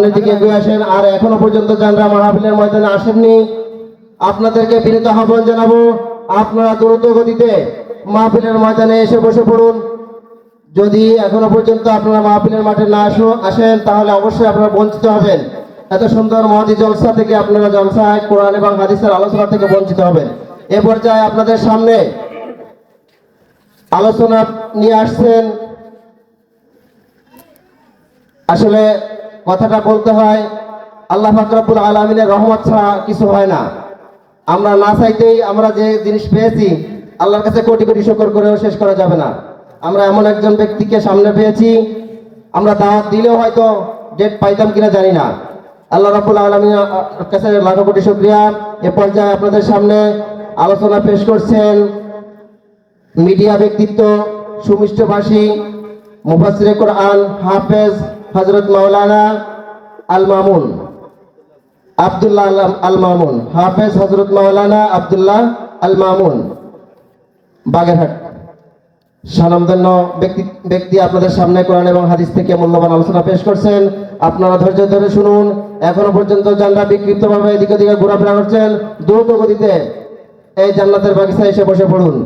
সামনের দিকে এগিয়ে আসেন। আর এখনো পর্যন্ত যারা মাহফিলের ময়দানে আসেননি, আপনাদেরকে বিনীত আহ্বান জানাবো, আপনারা দ্রুত গতিতে মাহফিলের ময়দানে এসে বসে পড়ুন। যদি এখনো পর্যন্ত আপনারা মাহফিলের মাঠে না আসেন, তাহলে অবশ্যই আপনারা বঞ্চিত হবেন। এত সুন্দর মহতি জলসা থেকে আপনারা জলসায় কোরআন এবং হাদিসের আলোচনা থেকে বঞ্চিত হবেন। এ পর্যায়ে আপনাদের সামনে আলোচনা নিয়ে আসছেন, আসলে কথাটা বলতে হয়, আল্লাহ পাক রব্বুল আলামিনের রহমত ছাড়া কিছু হয় না। আমরা না চাইতেই আমরা যে জিনিস পেয়েছি, আল্লাহর কাছে কোটি কোটি শুকর করেও শেষ করা যাবে না। আমরা এমন একজন ব্যক্তিকে সামনে পেয়েছি, আমরা দাওয়াত দিলেও হয়তো ডেট পাইতাম কিনা জানি না। আল্লাহ রাব্বুল আলামিনের কাছে লাখো কোটি শুকরিয়া। এ পর্যায়ে আপনাদের সামনে আলোচনা পেশ করছেন মিডিয়া ব্যক্তিত্ব, সুমিষ্টভাষী, মুফাসসিরে কোরআন, হাফেজ হযরত মাওলানা আল মামুন আব্দুল্লাহ আল মামুন, হাফেজ হযরত মাওলানা আব্দুল্লাহ আল মামুন বাগেরহাট। স্বনামধন্য ব্যক্তি আপনাদের সামনে কোরআন এবং হাদিস থেকে মূল্যবান আলোচনা পেশ করছেন। আপনারা ধৈর্য ধরে শুনুন। এখনো পর্যন্ত যারা বিক্ষিপ্তভাবে এদিক ওদিকে ঘোরাফেরা করছেন, দ্রুত গতিতে এই জান্নাতের বাগিচায় এসে বসে পড়ুন।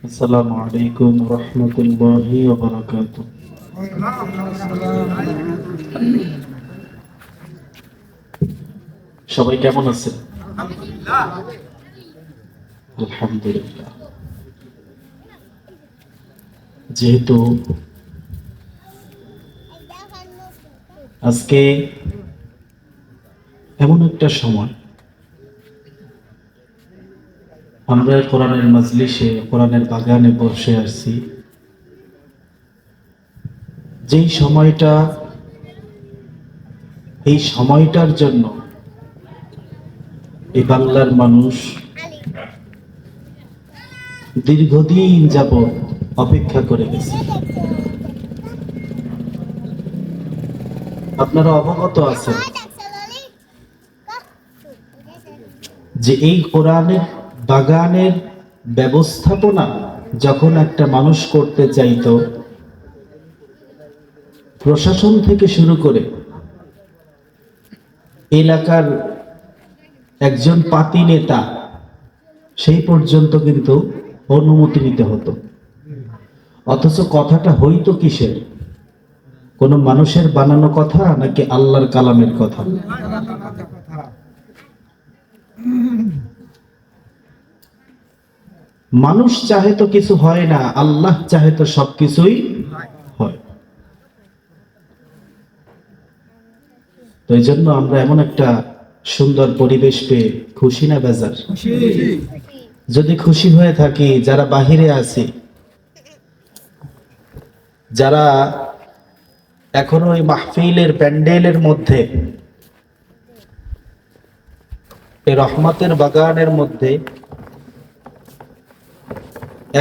আসসালামু আলাইকুম রহমতুল্লাহি ওয়া বারাকাতুহু। সবাই কেমন আছেন? আলহামদুলিল্লাহ। যেহেতু আজকে এমন একটা সময়, আমরা কোরআনের মাজলিসে, কোরআনের বাগানে বসে আসছি, যেই সময়টা, এই সময়টার জন্য এই বাংলার মানুষ দীর্ঘদিন যাবৎ অপেক্ষা করে গেছে। আপনারা অবগত আছেন যে এই কোরআনের বাগানের ব্যবস্থাপনা যখন একটা মানুষ করতে চাইতো, প্রশাসন থেকে শুরু করে এলাকার একজন পাতি নেতা সেই পর্যন্ত কিন্তু অনুমতি নিতে হতো। অথচ কথাটা হইতো কিসের? কোন মানুষের বানানো কথা নাকি আল্লাহর কালামের কথা? মানুষ চাহে তো কিছু হয় না, আল্লাহ চাহে তো সবকিছুই হয়। তো এই জন্য আমরা এমন একটা সুন্দর পরিবেশ পেয়ে খুশি না বেজার? যদি খুশি হয়ে থাকি, যারা বাহিরে আছি, যারা এখনো ওই মাহফিলের প্যান্ডেলের মধ্যে, এই রহমতের বাগানের মধ্যে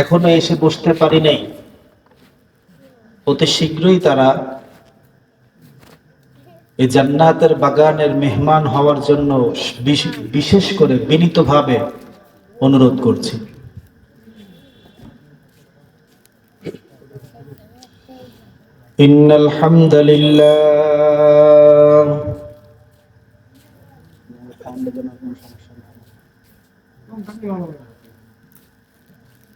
এখনো এসে বসতে পারি নাই, অতি শীঘ্রই তারা এই জান্নাতের বাগানের মেহমান হওয়ার জন্য বিশেষ করে বিনীতভাবে অনুরোধ করছি। ইন্নাল হামদুলিল্লাহ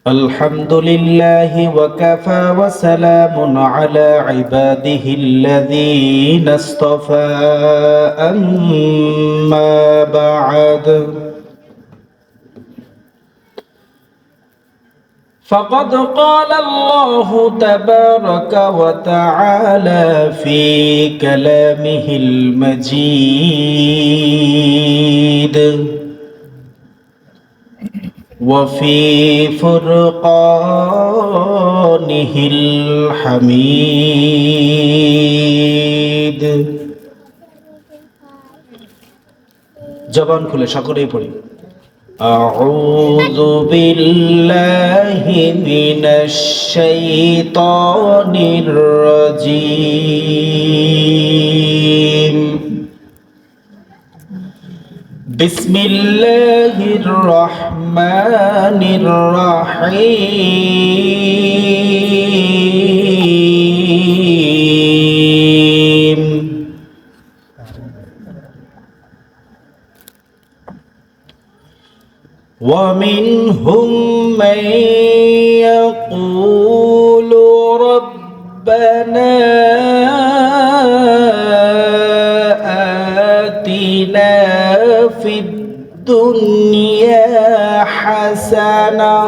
الحمد لله وكفى وسلام على عباده الذين اصطفى أما بعد فقد قال الله تبارك وتعالى في كلامه المجيد وفي فرقانه الحميد। জবান খুলে সকলেই পড়ি। أعوذ بالله من الشيطان الرجيم بسم الله الرحمن الرحيم ومنهم من يقول ربنا آتنا في الدنيا حسنة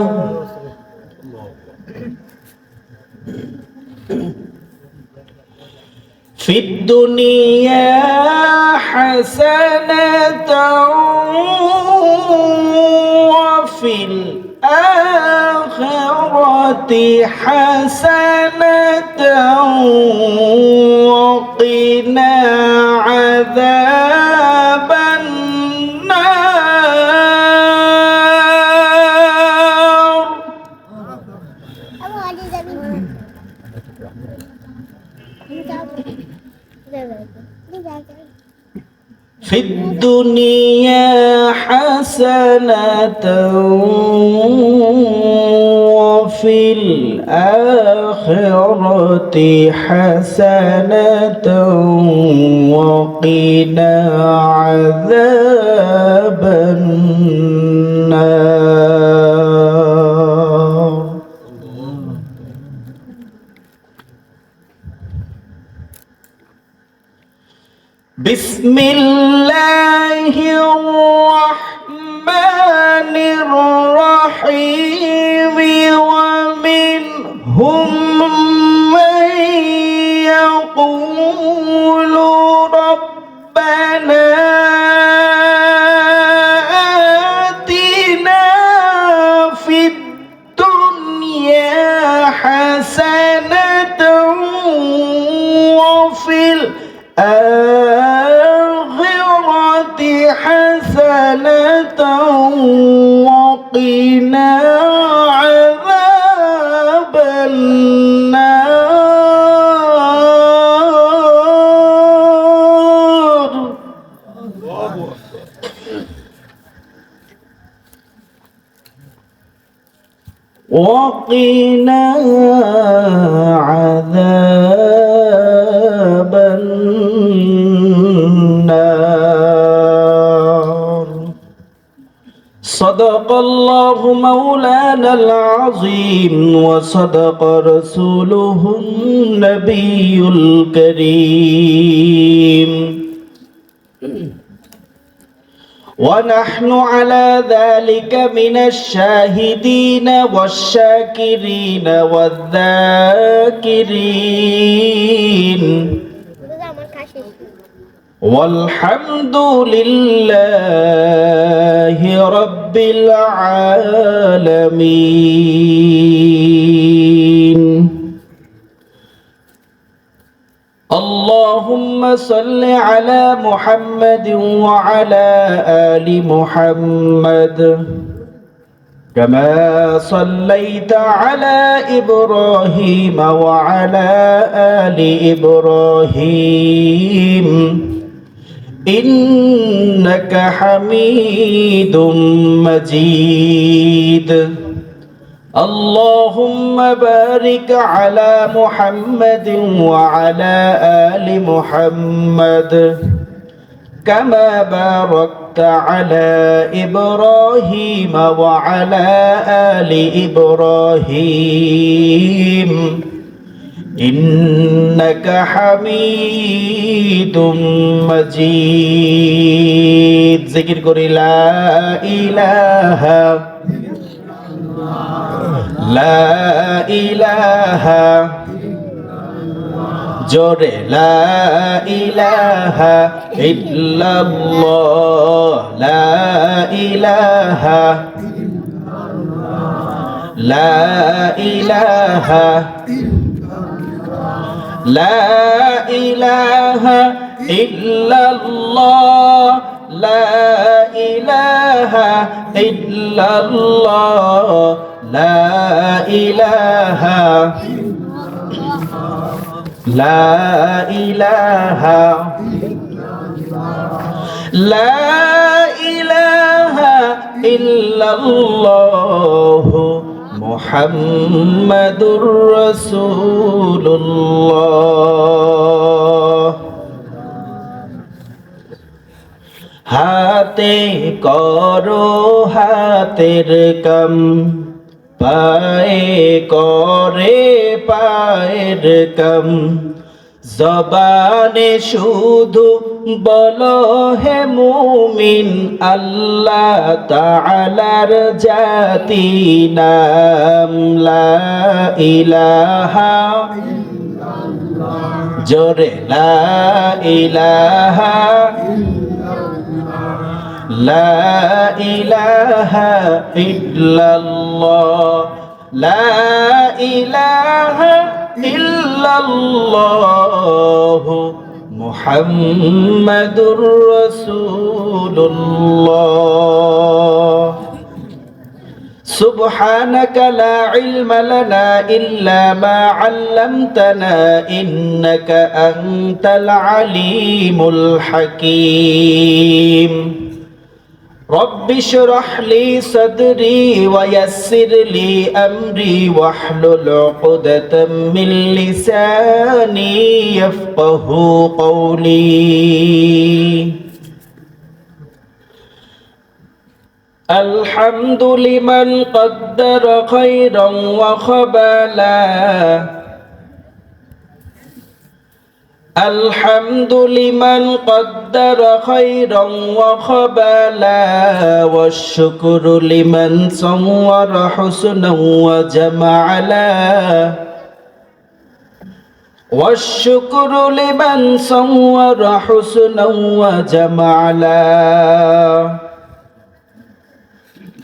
في الدنيا حسنة وفي الآخرة حسنة وقنا عذاب النار في الدنيا حسنة وفي الآخرة حسنة وقنا عذاب النار. بسم الله الرحمن الرحيم ومنهم من يقول ربنا آتنا في الدنيا حسنة وفي الآخرة حسنة وقنا عذاب النار. وقنا عذاب النار. صدق الله مولانا العظيم وصدق رسوله النبي الكريم ونحن على ذلك من الشاهدين والشاكرين والذاكرين والحمد لله رب العالمين. اللهم صل على محمد وعلى آل محمد كما صليت على إبراهيم وعلى آل إبراهيم إنك حميد مجيد. اللهم بارك على محمد وعلى آل محمد كما باركت على إبراهيم وعلى آل إبراهيم إنك حميد مجيد. ذكر করি لا إله لا إله জোরে লা ইলাহা ইল্লাল্লাহ লা ইলাহা লা ইলাহা লা ইলাহা ইল্লাল্লাহ লা ইলাহা ইল্লাল্লাহ লা ইলাহা লা ইলাহা লা ইলাহা ইল্লাল্লাহ মুহাম্মাদুর রাসূলুল্লাহ। হাতে করো হাতের কাম, পায়ে করে পায়ের কাম, জবানে শুধু বলো হে মুমিন আল্লাহ তাআলার জাতি নাম লা ইলাহা জোরে লা ইলাহা লা ইলাহা ইল্লাল্লাহ লা ইলাহা ইল্লাল্লাহ মুহাম্মাদুর রাসূলুল্লাহ। سبحانك لا علم لنا إلا ما علمتنا إنك أنت العليم الحكيم رب اشرح لي صدري ويسر لي أمري واحلل عقدة من لساني يفقه قولي الحمد لمن قدر خيرا وخبالا الحمد لمن قدر خيرا وخبالا والشكر لمن صور حسنا وجمعلا والشكر لمن صور حسنا وجمعلا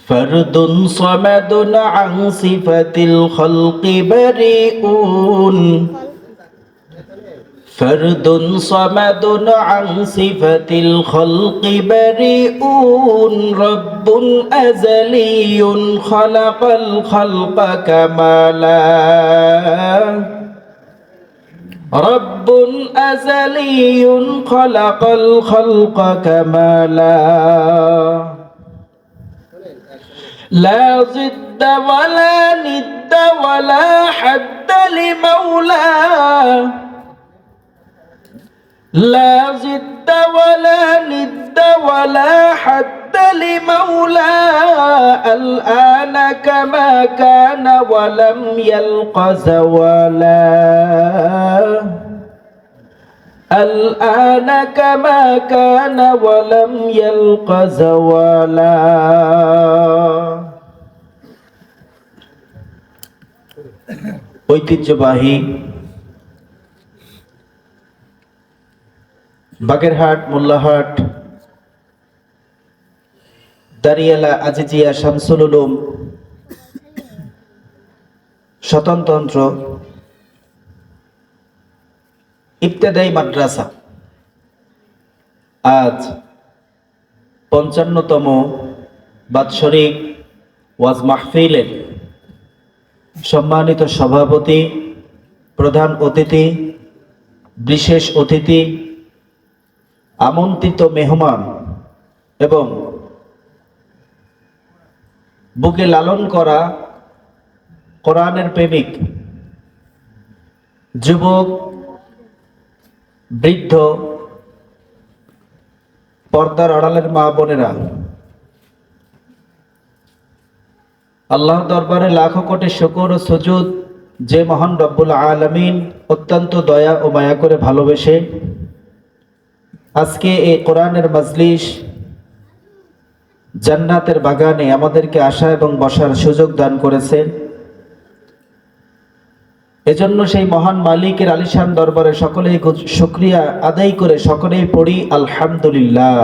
فرد صمد عن صفة الخلق بريئون فرد صمد عن صفة الخلق بريئون رب أزلي خلق الخلق كمالا رب أزلي خلق الخلق كمالا لا ضد ولا ند ولا حد لمولاه لا ضد ولا ند ولا حد لمولاه الآن كما كان ولم يلق زوالا الآن كما كان ولم يلق زوالا ঐতিহ্যবাহী বাগেরহাট মোল্লাহাট দারিয়ালা আজিজিয়া শামসুল উলুম স্বতন্ত্র ইবতেদায়ী মাদ্রাসা আজ ৫৫তম বাৎসরিক ওয়াজ মাহফিলের সম্মানিত সভাপতি, প্রধান অতিথি, বিশেষ অতিথি, আমন্ত্রিত মেহমান এবং বুকে লালন করা কোরআনের প্রেমিক যুবক, বৃদ্ধ, পর্দার আড়ালের মা বোনেরা, আল্লাহ দরবারে লাখো কোটি শুকর ও সুজুদ যে মহান রব্বুল আলামিন অত্যন্ত দয়া ও মায়া করে ভালোবেসে আজকে এই কোরআনের মাজলিস জান্নাতের বাগানে আমাদেরকে আসা এবং বসার সুযোগ দান করেছেন। এজন্য সেই মহান মালিকের আলিশান দরবারে সকলেই শুকরিয়া আদায় করে সকলেই পড়ি আলহামদুলিল্লাহ।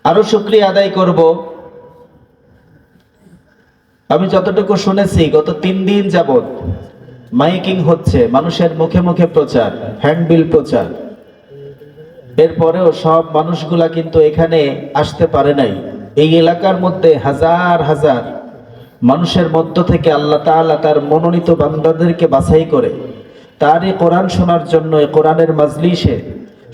আরো শুকরিয়া আদায় করব, আমি যতটুকু শুনেছি গত 3 দিন যাবত মাইকিং হচ্ছে, মানুষের মুখে মুখে প্রচার, হ্যান্ডবিল প্রচার। এরপরেও সব মানুষগুলা কিন্তু এখানে আসতে পারে নাই। এই এলাকার মধ্যে হাজার হাজার মানুষের মধ্য থেকে আল্লাহ তাআলা তার মনোনীত বান্দাদেরকে বাছাই করে তারই কোরআন শোনার জন্য এই কোরআনের মাজলিসে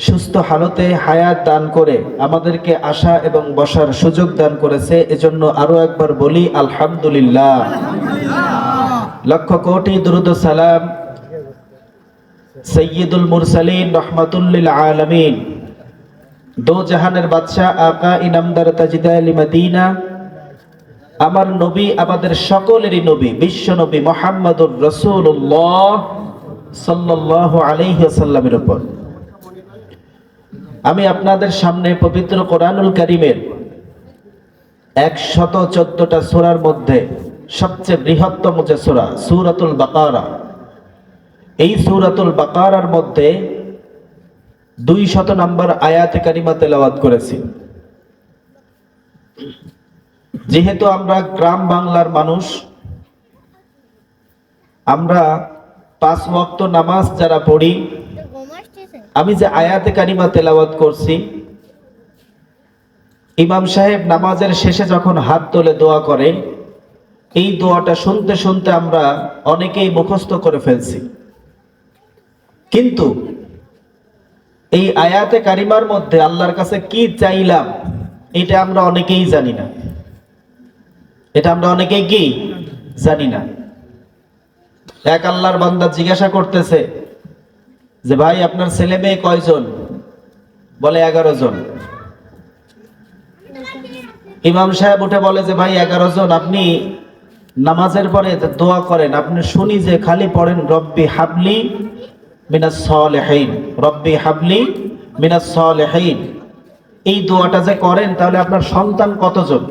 সুস্থ হালতে হায়াত দান করে আমাদেরকে আসা এবং বসার সুযোগ দান করেছে। এজন্য আরো একবার বলি আলহামদুলিল্লাহ। লক্ষ কোটি দুরুদ ও সালাম সৈয়দুল মুরসালিন রহমাতুল্লিল আলামিন, দো জাহানের বাদশাহ আকা ইনামদার তাজদালি মদিনা, আমার নবী, আমাদের সকলেরই নবী, বিশ্ব নবী মুহাম্মদুর রাসূলুল্লাহ সাল্লাল্লাহু আলাইহি ওয়াসাল্লামের উপর আমি আপনাদের সামনে পবিত্র কোরআনুল কারীমের 114টা সূরার মধ্যে সবচেয়ে বৃহত্তম যে সূরা সূরাতুল বাকারা, এই সূরাতুল বাকারার মধ্যে 200 নম্বর আয়াতে কারিমা তেলাওয়াত করেছি। যেহেতু আমরা গ্রাম বাংলার মানুষ, আমরা 5 ওয়াক্ত নামাজ যারা পড়ি, আমি যে আয়াতে কারিমা তেলাওয়াত করছি, ইমাম সাহেব নামাজের শেষে যখন হাত তুলে দোয়া করে, এই দোয়াটা শুনতে শুনতে আমরা অনেকেই মুখস্থ করে ফেলছি, কিন্তু এই আয়াতে কারিমার মধ্যে আল্লাহর কাছে কি চাইলাম এটা আমরা অনেকেই জানি না। এটা আমরা অনেকেই কি জানি না। এক আল্লাহর বান্দা জিজ্ঞাসা করতেছে যে ভাই আপনার ছেলে মেয়ে কয়জন? বলে 11 জন। ইমাম সাহেব উঠে বলে যে ভাই 11 জন, আপনি নামাজের পরে দোয়া করেন, আপনি শুনি যে খালি পড়েন রব্বি হাবলি মিনাস সালিহিন, রব্বি হাবলি মিনাস সালিহিন। এই দোয়াটা যে করেন তাহলে আপনার সন্তান কতজন?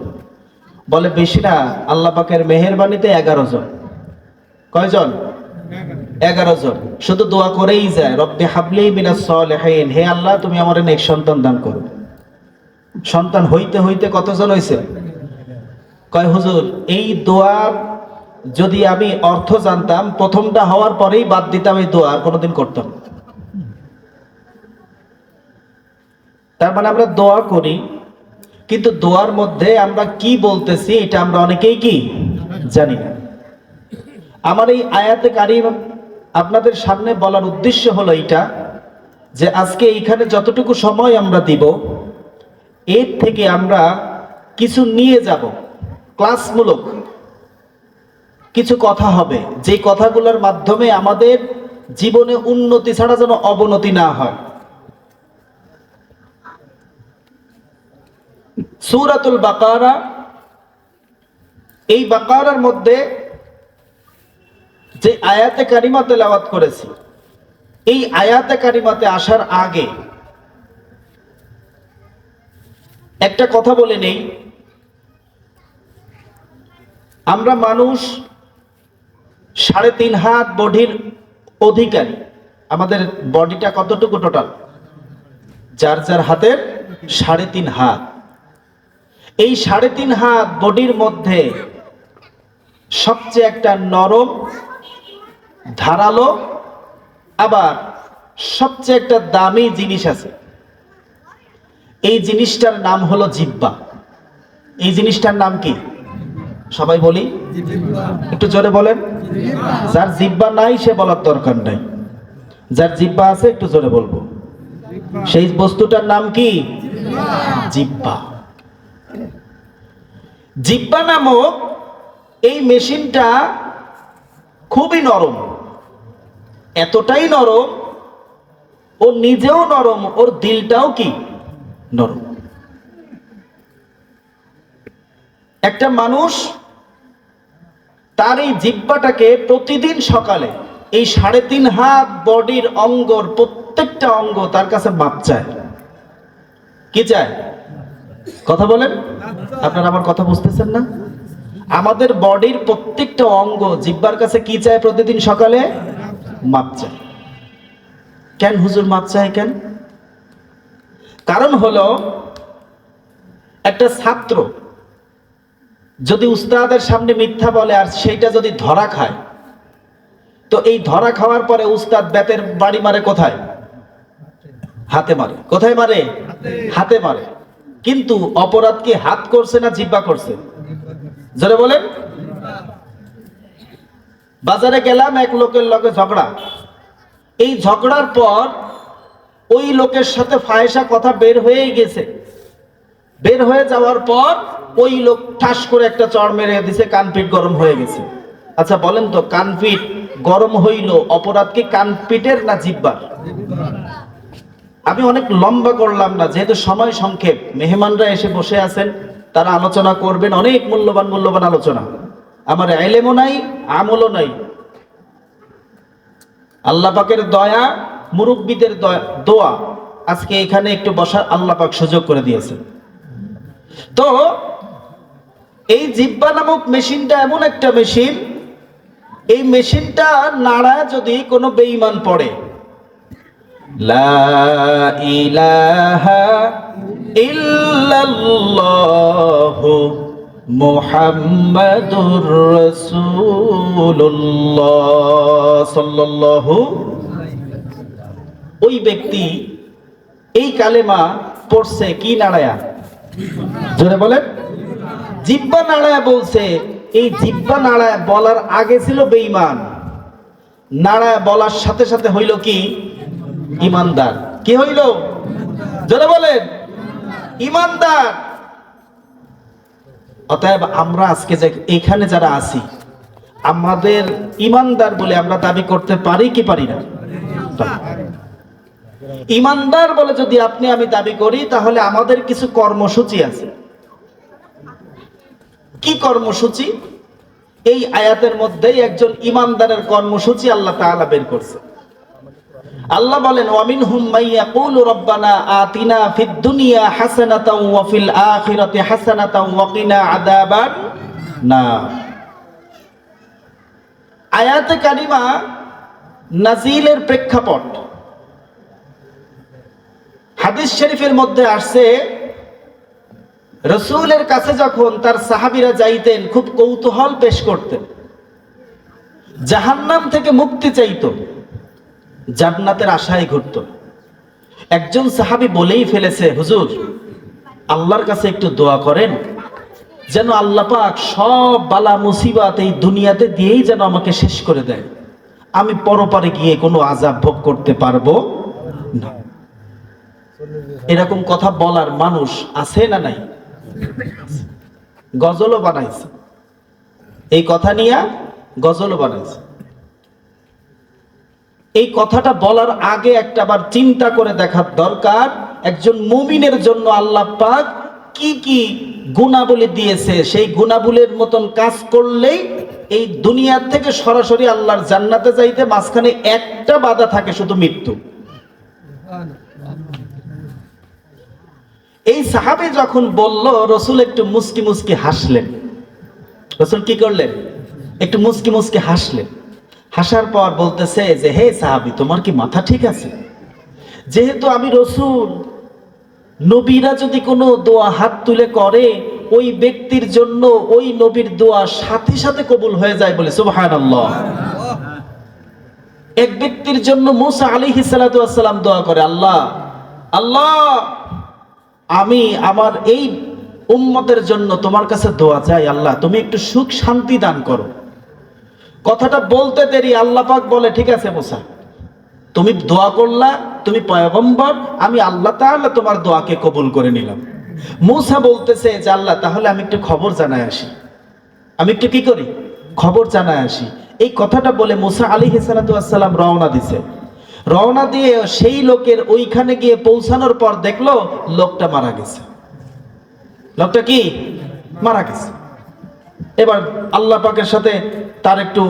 বলে বেশি না, আল্লাহ পাকের মেহেরবানিতে 11 জন। কয়জন? 11 জন। শুধু দোয়া করেই যায়, রব্বি হাবলি মিনাস সালিহিন, হে আল্লাহ তুমি আমারে নেক সন্তান দান করো। সন্তান হইতে হইতে কতজন হইছে? কয় হুজুর এই দোয়ার যদি আমি অর্থ জানতাম, প্রথমটা হওয়ার পরেই বাদ দিতাম এই দোয়া, আর কোনোদিন করতাম না। তার মানে আমরা দোয়া করি, কিন্তু দোয়ার মধ্যে আমরা কি বলতেছি এটা আমরা অনেকেই কি জানি না। আমার এই আয়াতে কারিমা আপনাদের সামনে বলার উদ্দেশ্য হলো এটা, যে আজকে এইখানে যতটুকু সময় আমরা দিব, এর থেকে আমরা কিছু নিয়ে যাব, ক্লাসমূলক কিছু কথা হবে, যে কথাগুলোর মাধ্যমে আমাদের জীবনে উন্নতি ছাড়া যেন অবনতি না হয়। সূরাতুল বাকারা, এই বাকারার মধ্যে যে আয়াতে কারিমা তেলাওয়াত করেছি, এই আয়াতে কারিমাতে আসার আগে একটা কথা বলে নেই। আমরা মানুষ 3.5 হাত বডির অধিকারী। আমাদের বডিটা কতটুকু টোটাল? যার যার হাতের 3.5 হাত। এই 3.5 হাত বডির মধ্যে সবচেয়ে একটা নরম, ধারালো, আবার সবচেয়ে একটা দামি জিনিস আছে। এই জিনিসটার নাম হলো জিহ্বা। এই জিনিসটার নাম কি? সবাই বলি, একটু জোরে বলেন। যার জিহ্বা নাই সে বলার দরকার নাই, যার জিহ্বা আছে একটু জোরে বলবো। সেই বস্তুটার নাম কি? জিহ্বা। জিহ্বা নামক এই মেশিনটা খুবই নরম, এতটাই নরম, ও নিজেও নরম, ওর দিলটাও কি নরম। একটা মানুষ তার এই জিহ্বাটাকে প্রতিদিন সকালে এই 3.5 হাত বডির অঙ্গর প্রত্যেকটা অঙ্গ তার কাছে মাপ চায়। কি চায়? কথা বলেন, আপনারা আমার কথা বুঝতেছেন না? আমাদের বডির প্রত্যেকটা অঙ্গ জিহ্বার কাছে কি চায়? প্রতিদিন সকালে মাপ চায়। কেন হুজুর মাপ চায় কেন? কারণ হলো, একটা ছাত্র যদি উস্তাদের সামনে মিথ্যা বলে আর সেইটা যদি ধরা খায়, তো এই ধরা খাওয়ার পরে উস্তাদ বেতের বাড়ি মারে কোথায়? হাতে মারে। কোথায় মারে? হাতে মারে। কিন্তু অপরাধ কি হাত করছে না জিহ্বা করছে? জোরে বলেন। বাজারে গেলাম, এক লোকের লগে ঝগড়া। এই ঝগড়ার পর ওই লোকের সাথে ফাহেসা কথা বের হয়ে গেছে। বের হয়ে যাওয়ার পর ওই লোক ঠাস করে একটা চড় মেরে দিছে, কানপিট গরম হয়ে গেছে। আচ্ছা বলেন তো, কানপিট গরম হইল অপরাধ কি কানপিটের না জিহ্বার? আমি অনেক লম্বা করলাম না, যেহেতু সময় সংক্ষেপ। মেহমানরা এসে বসে আছেন, তারা আলোচনা করবেন, অনেক মূল্যবান মূল্যবান আলোচনা। আমার ইলমও নাই, আমলও নাই। আল্লাহ পাকের দয়া, মুরব্বীদের দোয়া, আজকে এখানে একটু বসার আল্লাহ পাক সুযোগ করে দিয়েছেন। তো এই জিহ্বা নামক মেশিনটা এমন একটা মেশিন, এই মেশিনটা নাড়ায় যদি কোনো বেঈমান পড়ে, লা ইলাহা ইল্লাল্লাহু মুহাম্মাদুর রাসূলুল্লাহ সাল্লাল্লাহু, ওই ব্যক্তি এই কালেমা পড়ছে কি নাড়ায়া? জোরে বলেন। জিহ্বা নাড়ায়া বলছে। এই জিহ্বা নাড়ায় বলার আগে ছিল বেঈমান, নাড়ায় বলার সাথে সাথে হইল কি? ইমানদার। কি হইল? জোরে বলেন। ইমানদার। অতএব আমরা আজকে এখানে যারা আছি, আমাদের ইমানদার বলে আমরা দাবি করতে পারি কি পারি না? ইমানদার বলে যদি আপনি আমি দাবি করি, তাহলে আমাদের কিছু কর্মসূচি আছে। কি কর্মসূচি? এই আয়াতের মধ্যেই একজন ইমানদারের কর্মসূচি আল্লাহ তাআলা বের করছে। আল্লাহ বলেন, ওয়ামিনহুম মাইয়াকুলু রাব্বানা আতিনা ফিদ দুনিয়া হাসানাতাও ওয়া ফিল আখিরাতি হাসানাতাও ওয়া কিনা আযাবান নার। আয়াতে কারিমা নাজিলের প্রেক্ষাপট। হাদিস শরীফের মধ্যে আসছে, রাসূলের কাছে যখন তার সাহাবীরা যাইতেন, খুব কৌতূহল পেশ করতেন, জাহান্নাম থেকে মুক্তি চাইতো, জান্নাতের আশায় ঘুরত। একজন সাহাবী বলেই ফেলেছে, হুজুর আল্লাহর কাছে একটু দোয়া করেন, যেন আল্লাহ পাক সব বালা মুসিবত এই দুনিয়াতে দিয়েই যেন আমাকে শেষ করে দেয়, আমি পরপারে গিয়ে কোনো আযাব ভোগ করতে পারবো না। এরকম কথা বলার মানুষ আছে না নাই? গজলও বানাইছে, এই কথা নিয়ে গজলও বানাইছে। এই কথাটা বলার আগে একটাবার চিন্তা করে দেখার দরকার, একজন মুমিনের জন্য আল্লাহ পাক কি কি গুণাবলী দিয়েছে, সেই গুণাবলীর মতন কাজ করলেই এই দুনিয়ার থেকে সরাসরি আল্লাহর জান্নাতে যাইতে মাঝখানে একটা বাধা থাকে, শুধু মৃত্যু। এই সাহাবী যখন বলল, রাসূল একটু মুস্কি মুস্কি হাসলেন। রাসূল কি করলেন? একটু মুস্কি মুস্কি হাসলেন। হাসার পর বলতেছে যে, হে সাহাবী, তোমার কি মাথা ঠিক আছে? যেহেতু আমি রাসূল, নবীরা যদি কোনো দোয়া হাত তুলে করে, ওই ব্যক্তির জন্য ওই নবীর দোয়া সাথে সাথে কবুল হয়ে যায়, বলে সুবহানাল্লাহ। এক ব্যক্তির জন্য মুসা আলাইহিস সালাতু ওয়াস সালাম দোয়া করে, আল্লাহ আল্লাহ, আমি আমার এই উম্মতের জন্য তোমার কাছে দোয়া চাই, আল্লাহ তুমি একটু সুখ শান্তি দান করো। কথাটা বলতে দেরি, আল্লাহ পাক বলে, ঠিক আছে মুসা, তুমি দোয়া করলা, তুমি পয়গম্বর, আমি আল্লাহ তাআলা তোমার দোয়াকে কবুল করে নিলাম। মুসা বলতেছে যে, আল্লাহ তাহলে আমি একটু খবর জানায় আসি, আমি একটু কি করি? খবর জানায় আসি। এই কথাটা বলে মুসা আলাইহিস সালাতু ওয়াস সালাম রওনা দিছে। রওনা দিয়ে সেই লোকের ওইখানে গিয়ে পৌঁছানোর পর দেখলো লোকটা মারা গেছে। লোকটা কি? মারা গেছে। এবার আল্লাহ পাকের সাথে তার একটু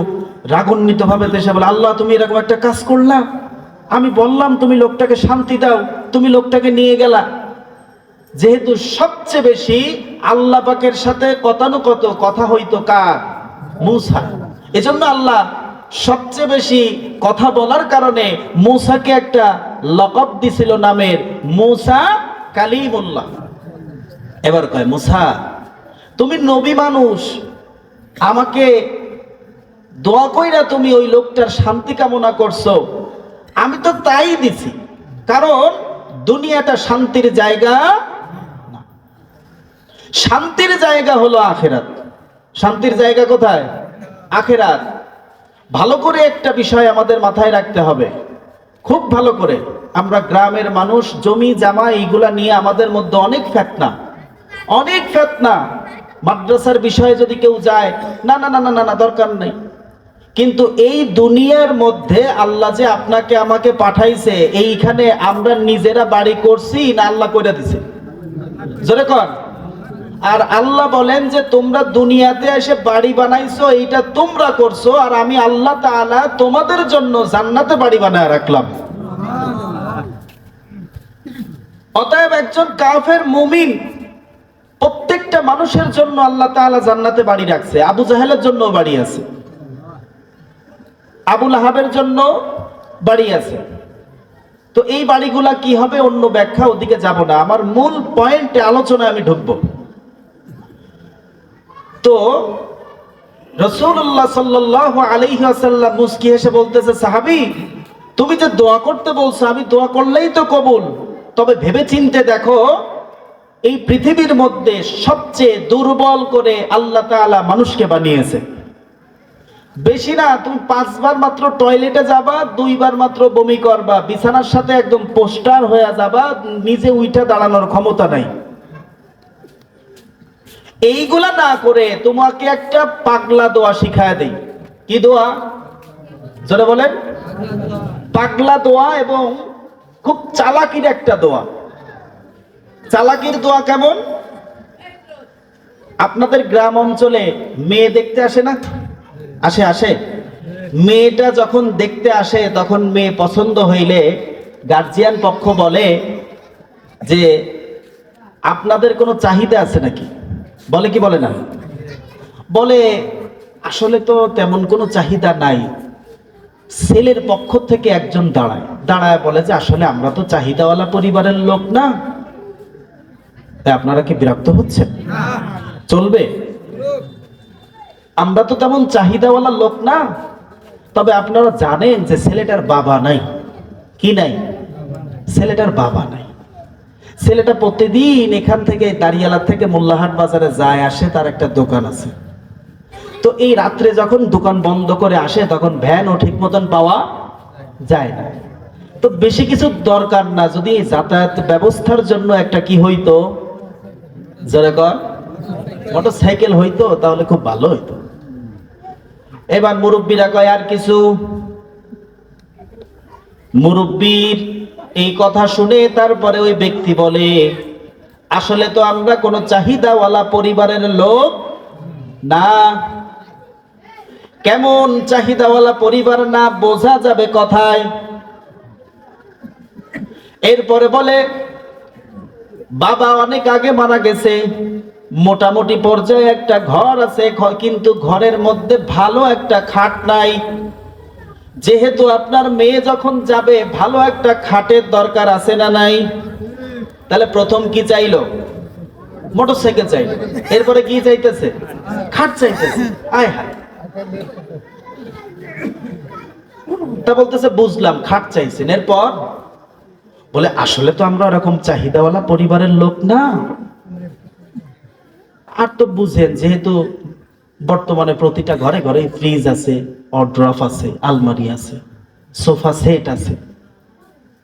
রাগান্বিত ভাবে দেশে বলে, আল্লাহ তুমি এরকম একটা কাজ করলা, আমি বললাম তুমি লোকটাকে শান্তি দাও, তুমি লোকটাকে নিয়ে গেলা। যেহেতু সবচেয়ে বেশি আল্লাহ পাকের সাথে কতানুকত কথা হইতো কার? মূসা। এজন্য আল্লাহ সবচেয়ে বেশি কথা বলার কারণে মূসাকে একটা লকব দিছিল নামের, মূসা কালিমুল্লাহ। এবার কয়, মূসা তুমি নবী মানুষ, আমাকে দোয়া কইরা তুমি ওই লোকটার শান্তি কামনা করছো, আমি তো তাই দিছি, কারণ দুনিয়াটা শান্তির জায়গা না। শান্তির জায়গা হলো আখিরাত। শান্তির জায়গা কোথায়? আখিরাত। ভালো করে একটা বিষয় আমাদের মাথায় রাখতে হবে, খুব ভালো করে। আমরা গ্রামের মানুষ, জমি জামা এইগুলা নিয়ে আমাদের মধ্যে অনেক ফিতনা, অনেক ফিতনা। মাদ্রাসার বিষয়ে যদি কেউ যায়, না না না না না না, দরকার নেই। কিন্তু এই দুনিয়ার মধ্যে আল্লাহ যে আপনাকে আমাকে পাঠাইছে, এইখানে আমরা নিজেরা বাড়ি করছি না আল্লাহ কইরা দিছে? জোরে কর। আর আল্লাহ বলেন যে তোমরা দুনিয়াতে এসে বাড়ি বানাইছো, এইটা তোমরা করছো, আর আমি আল্লাহ তাআলা তোমাদের জন্য জান্নাতে বাড়ি বানায় রাখলাম। অতএব একজন কাফের মুমিন, প্রত্যেকটা মানুষের জন্য আল্লাহ তাআলা জান্নাতে বাড়ি রাখছে। আবু জাহেলের জন্য বাড়ি আছে, আবু লাহাবের জন্য বাড়ি আছে। তো এই বাড়িগুলা কি হবে অন্য ব্যাখ্যা, ওদিকে যাব না, আমার মূল পয়েন্টে আলোচনায় আমি ঢুকবো। তো রাসূলুল্লাহ সাল্লাল্লাহু আলাইহি ওয়াসাল্লাম মুস্কি হেসে বলতেছে, সাহাবী তুমি যে দোয়া করতে বলছো, আমি দোয়া করলেই তো কবুল। তবে ভেবে চিন্তে দেখো, এই পৃথিবীর মধ্যে সবচেয়ে দুর্বল করে আল্লাহ তাআলা মানুষকে বানিয়েছে। বেশি না, তুমি 5 বার মাত্র টয়লেটে যাবা, 2 বার মাত্র বমি করবা, বিছানার সাথে একদম পোস্টার হয়ে যাবা, নিজে উঠে দাঁড়ানোর ক্ষমতা নাই। এইগুলা না করে তোমাকে একটা পাগলা দোয়া শিখায় দেই। কি দোয়া? জোরে বলেন। পাগলা দোয়া, এবং খুব চালাকির একটা দোয়া। চালাকির দোয়া কেমন? আপনাদের গ্রাম অঞ্চলে মেয়ে দেখতে আসে না? আসে আসে। মেয়েটা যখন দেখতে আসে, তখন মেয়ে পছন্দ হইলে গার্জিয়ান পক্ষ বলে যে আপনাদের কোনো চাহিদা আছে নাকি? বলে কি বলে না? বলে আসলে তো তেমন কোনো চাহিদা নাই। ছেলের পক্ষ থেকে একজন দাঁড়ায় বলে যে আসলে আমরা তো চাহিদাওয়ালা পরিবারের লোক না। তাই আপনারা কি বিরক্ত হচ্ছেন? চলবে? আমরা তো তেমন চাহিদাওয়ালা লোক না, তবে আপনারা জানেন যে ছেলেটার বাবা নাই। কি নাই? ছেলেটার বাবা নাই। ছেলেটা প্রতিদিন এখান থেকে দাঁড়িয়ালা থেকে মোল্লাহাট বাজারে যায় আসে, তার একটা দোকান আছে। তো এই রাত্রে যখন দোকান বন্ধ করে আসে, তখন ভ্যানও ঠিক মতন পাওয়া যায় না। তো বেশি কিছু দরকার না, যদি যাতায়াত ব্যবস্থার জন্য একটা কি হইতো, যেরকম মোটরসাইকেল হইতো, তাহলে খুব ভালো হইতো। এবার মুরব্বীরা কয় আর কিছু। মুরব্বীর এই কথা শুনে তারপরে ওই ব্যক্তি বলে, আসলে তো আমরা কোনো চাহিদাওয়ালা পরিবারের লোক না। কেমন চাহিদাওয়ালা পরিবার না বোঝা যাবে কথায়। এরপরে বলে, বাবা অনেক আগে মারা গেছে, মোটামুটি পর্যায়ে একটা ঘর আছে, কিন্তু ঘরের মধ্যে ভালো একটা খাট নাই। যেহেতু আপনার মেয়ে যখন যাবে, ভালো একটা খাটের দরকার আছে না নাই? তাহলে প্রথম কি চাইলো? মোটরসাইকেল চাইলো। এরপরে কি চাইতেছে? খাট চাইতেছে। আয় হায়। তা বলতেছে বুঝলাম, খাট চাইছেন। এরপর বলে আসলে তো আমরা এরকম চাহিদাওয়ালা পরিবারের লোক না। আর তো বুঝেন, যেহেতু বর্তমানে প্রতিটা ঘরে ঘরে ফ্রিজ আছে, ওয়ারড্রপ আছে, আলমারি আছে, সোফা সেট আছে,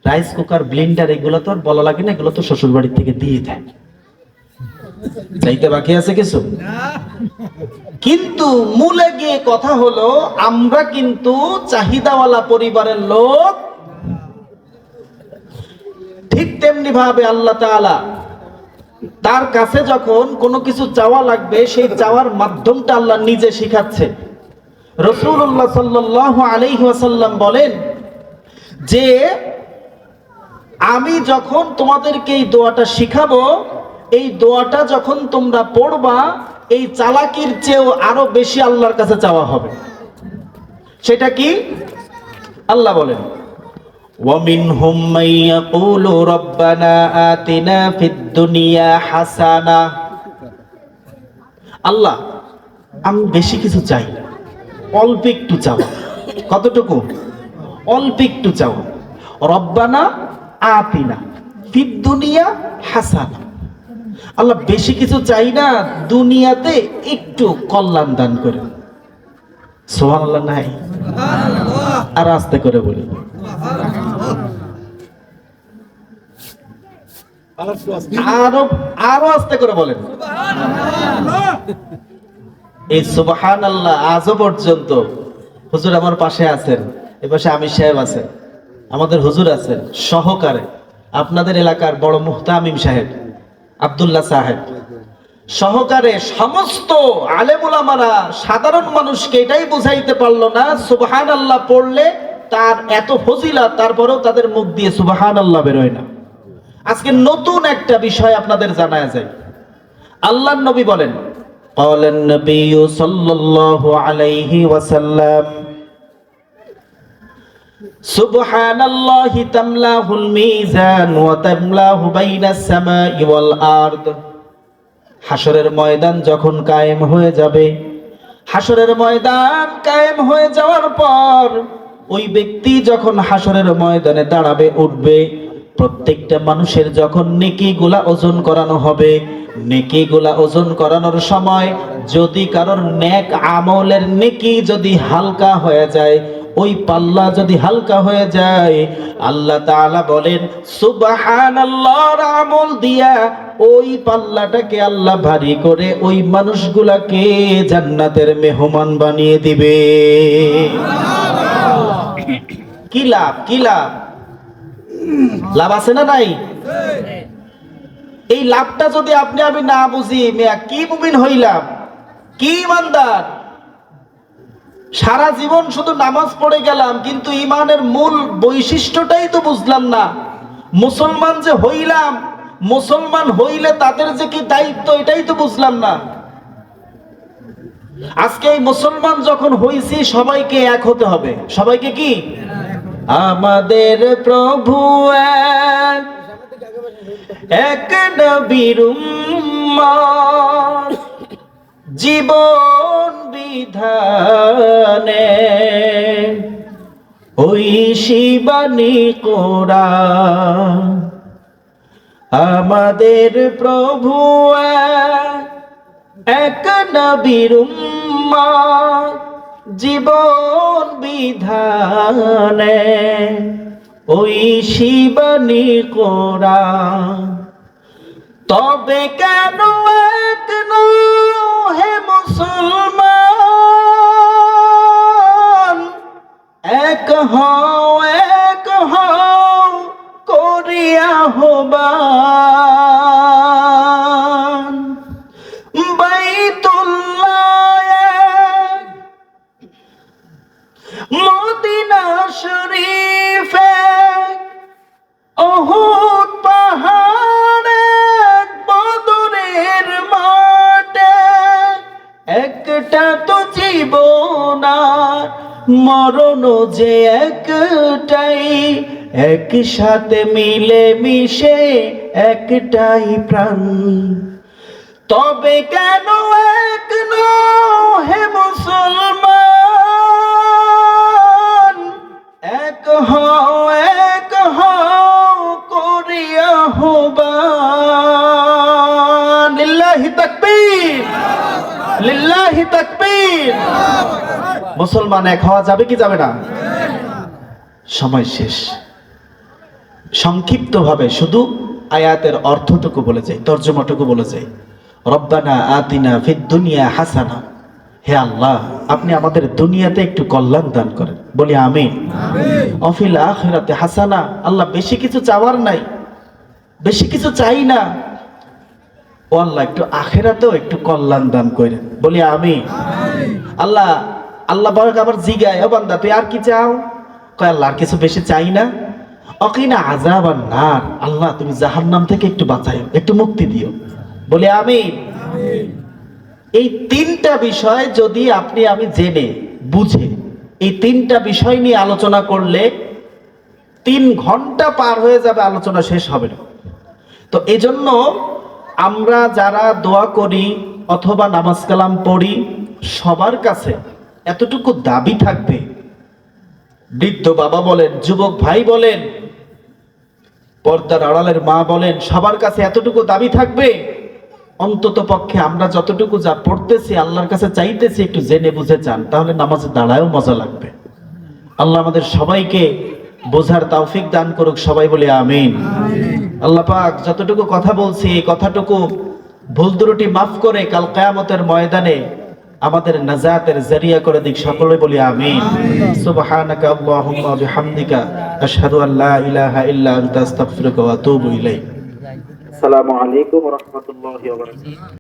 রাইস কুকার, ব্লেন্ডার, এগুলো তো আর বলা লাগে না, এগুলো তো শ্বশুর বাড়ি থেকে দিয়ে দেয়। চাইতে বাকি আছে কিছু? কিন্তু মূলে গিয়ে কথা হলো, আমরা কিন্তু চাহিদাওয়ালা পরিবারের লোক। ঠিক তেমনি ভাবে আল্লাহ তাআলা তার কাছে যখন কোনো কিছু চাওয়া লাগবে, সেই চাওয়ার মাধ্যমটা আল্লাহ নিজে শিখাচ্ছে। রাসূলুল্লাহ সাল্লাল্লাহু আলাইহি ওয়াসাল্লাম বলেন যে আমি যখন তোমাদেরকে এই দোয়াটা শিখাবো, এই দোয়াটা যখন তোমরা পড়বা, এই চালাকির চেয়েও আরো বেশি আল্লাহর কাছে চাওয়া হবে। সেটা কি? আল্লাহ বলেন, وَمِنْهُمْ مَنْ يَقُولُ رَبَّنَا آتِنَا فِي الدُّنْيَا حَسَنَةً। আল্লাহ, আমি বেশি কিছু চাই না, অল্প একটু চাওয়া। কতটুকু? অল্প একটু চাওয়া। রব্বানা আতিনা, ফিদ দুনিয়া হাসানা, আল্লাহ বেশি কিছু চাই না, দুনিয়াতে একটু কল্যাণ দান করে। সুবহানাল্লাহ নাই? আর আস্তে করে বলি, আরো আরো আস্তে করে বলেন। এই সুবহানাল্লাহ আজও পর্যন্ত হুজুর আমার পাশে আছেন, এ পাশে আমির সাহেব আছেন, আমাদের হুজুর আছেন, সহকারে আপনাদের এলাকার বড় মুহতামিম সাহেব আব্দুল্লাহ সাহেব সহকারে সমস্ত আলেম উলামারা সাধারণ মানুষকে এটাই বুঝাইতে পারলো না সুবহানাল্লাহ পড়লে তার এত ফজিলত, তারপরেও তাদের মুখ দিয়ে সুবহানাল্লাহ বেরোয় না। আজকে নতুন একটা বিষয় আপনাদের জানায় যায়। আল্লাহর নবী বলেন, ক্বালান নবিয়্যু সাল্লাল্লাহু আলাইহি ওয়াসাল্লাম, সুবহানাল্লাহি তামলাহুল মিজান ওয়া তামলাহু বাইনাস সামাই ওয়াল আরদ। হাসরের ময়দান যখন কায়েম হয়ে যাবে, হাসরের ময়দান কায়েম হয়ে যাওয়ার পর ওই ব্যক্তি যখন হাসরের ময়দানে দাঁড়াবে, উঠবে, প্রত্যেকটা মানুষের যখন নেকিগুলা ওজন করানো হবে, নেকিগুলা ওজন করানোর সময় যদি কারোর নেক আমলের নেকি যদি হালকা হয়ে যায়, ওই পাল্লা যদি হালকা হয়ে যায়, আল্লাহ তাআলা বলেন সুবহানাল্লাহর আমল দিয়া ওই পাল্লাটাকে আল্লাহ ভারী করে ওই মানুষগুলাকে জান্নাতের মেহমান বানিয়ে দিবে। কি লাভ, কি লাভ, লাভ আছে না নাই? এই লাভটা যদি আপনি আমি না বুঝি, মিয়া কি মুমিন হইলাম, কি ইমানদার, সারা জীবন শুধু নামাজ পড়ে গেলাম কিন্তু ইমানের মূল বৈশিষ্ট্যটাই তো বুঝলাম না। মুসলমান যে হইলাম, মুসলমান হইলে তাদের যে কি দায়িত্ব এটাই তো বুঝলাম না। আজকে এই মুসলমান যখন হইছি সবাইকে এক হতে হবে। সবাইকে কি? আমাদের প্রভু এক নবীর উম্মত, জীবন বিধানে ওই শিবানী কোরআন। আমাদের প্রভু এক নবীর উম্মত, জীবন বিধানে ওই শিবানী কোরআন। তবে কেন এক হে মুসলমান, এক হও করিয়া আহ্বান। বাইতুল্লাহ মদিনা শরীফে উহুদ পাহাড়ে বদরের মাঠে, একটা তো জীবন আর মরণ যে একটাই, একসাথে মিলে মিশে একটাই প্রাণ। তবে কেন এক হে মুসলমান, এক হও করিয়া আহ্বান। লিল্লাহি তাকবীর, লিল্লাহি তাকবীর। মুসলমান এক হওয়া যাবে কি যাবে না? সময় শেষ। সংক্ষিপ্ত ভাবে শুধু আয়াতের অর্থটুকু বলে যাই, তর্জমাটুকু বলে যাই। রব্বানা আতিনা ফিদ দুনিয়া হাসানা, হে আল্লাহ আপনি আমাদের দুনিয়াতে একটু কল্যাণ দান করেন, বলি আমিন। অফিল আখিরাতে হাসানা, আল্লাহ বেশি কিছু চাওয়ার নাই, বেশি কিছু চাই না, ও আল্লাহ একটু আখিরাতেও একটু কল্যাণ দান করেন, বলি আমিন। আল্লাহ আল্লাহ বারক আবার জিগায়, ও বান্দা তুই আর কি চাও? কয় আল্লাহ আর কিছু বেশি চাই না। অকিনা আযাবান নার, আল্লাহ তুমি জাহান্নাম থেকে একটু বাঁচাইও, একটু মুক্তি দিও, বলি আমিন। এই তিনটা বিষয় যদি আপনি আমি জেনে বুঝে, এই তিনটা বিষয় নিয়ে আলোচনা করলে 3 ঘন্টা পার হয়ে যাবে, আলোচনা শেষ হবে না। তো এজন্য আমরা যারা দোয়া করি অথবা নামাজ কালাম পড়ি, সবার কাছে এতটুকু দাবি থাকবে, বৃদ্ধ বাবা বলেন, যুবক ভাই বলেন, পর্দার আড়ালের মা বলেন, সবার কাছে এতটুকু দাবি থাকবে, অন্তত পক্ষে আমরা যতটুকু যা পড়তেছি আল্লাহর কাছে চাইতেছি একটু জেনে বুঝে চান, তাহলে নামাজে দাঁড়ায়ও মজা লাগবে। আল্লাহ আমাদের সবাইকে বোঝার তৌফিক দান করুক, সবাই বলে আমিন। আল্লাহ পাক যতটুকু কথা বলছি এই কথাটুকু ভুল ত্রুটি মাফ করে কাল কিয়ামতের ময়দানে আমাদের নাজাতের জরিয়া করে দিক, সকলে বলি আমিন। সুবহানাকা আল্লাহুম্মা ওয়া বিহামদিকা আশহাদু আল্লা ইলাহা ইল্লা আনতা আস্তাগফিরুকা ওয়া আতুবু ইলাইক। আসসালামু আলাইকুম ওয়া রাহমাতুল্লাহি ওয়া বারাকাতুহু।